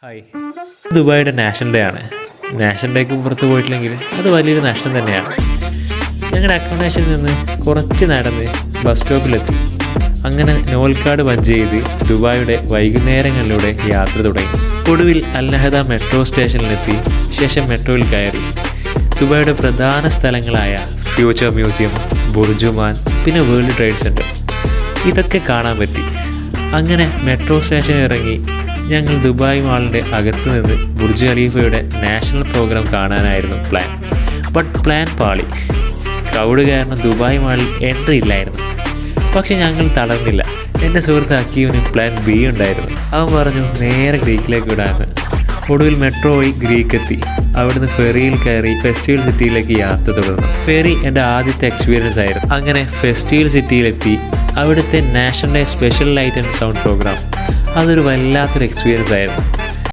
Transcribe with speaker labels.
Speaker 1: Hi, ദുബായിയുടെ national day ആണ്. National ഡേക്ക് പുറത്ത് പോയിട്ടില്ലെങ്കിൽ അത് വലിയൊരു നഷ്ടം തന്നെയാണ്. ഞങ്ങളുടെ അക്കോമഡേഷനിൽ നിന്ന് കുറച്ച് നടന്ന് ബസ് സ്റ്റോപ്പിലെത്തി. അങ്ങനെ നോൽക്കാട് പഞ്ച് ചെയ്ത് ദുബായിയുടെ വൈകുന്നേരങ്ങളിലൂടെ യാത്ര തുടങ്ങി. ഒടുവിൽ അൽനഹദ മെട്രോ സ്റ്റേഷനിലെത്തി. ശേഷം മെട്രോയിൽ കയറി ദുബായിയുടെ പ്രധാന സ്ഥലങ്ങളായ ഫ്യൂച്ചർ മ്യൂസിയം, ബുർജുമാൻ, പിന്നെ വേൾഡ് ട്രേഡ് സെൻറ്റർ ഇതൊക്കെ കാണാൻ പറ്റി. അങ്ങനെ മെട്രോ സ്റ്റേഷനിൽ ഇറങ്ങി ഞങ്ങൾ ദുബായ് മാളിൻ്റെ അകത്ത് നിന്ന് ബുർജ് ഖലീഫയുടെ നാഷണൽ പ്രോഗ്രാം കാണാനായിരുന്നു പ്ലാൻ. ബട്ട് പ്ലാൻ പാളി. ക്രൗഡ് കാരണം ദുബായ് മാളിൽ എൻട്രി ഇല്ലായിരുന്നു. പക്ഷെ ഞങ്ങൾ തളർന്നില്ല. എൻ്റെ സുഹൃത്ത് അക്കീവിന് പ്ലാൻ ബി ഉണ്ടായിരുന്നു. അവൻ പറഞ്ഞു നേരെ ഗ്രീക്കിലേക്ക് വിടാമെന്ന്. ഒടുവിൽ മെട്രോ വഴി ഗ്രീക്ക് എത്തി. അവിടുന്ന് ഫെറിയിൽ കയറി ഫെസ്റ്റിവൽ സിറ്റിയിലേക്ക് യാത്ര തുടർന്നു. ഫെറി എൻ്റെ ആദ്യത്തെ എക്സ്പീരിയൻസ് ആയിരുന്നു. അങ്ങനെ ഫെസ്റ്റിവൽ സിറ്റിയിലെത്തി. അവിടുത്തെ national day special light and sound programme അതൊരു വല്ലാത്തൊരു എക്സ്പീരിയൻസ് ആയിരുന്നു.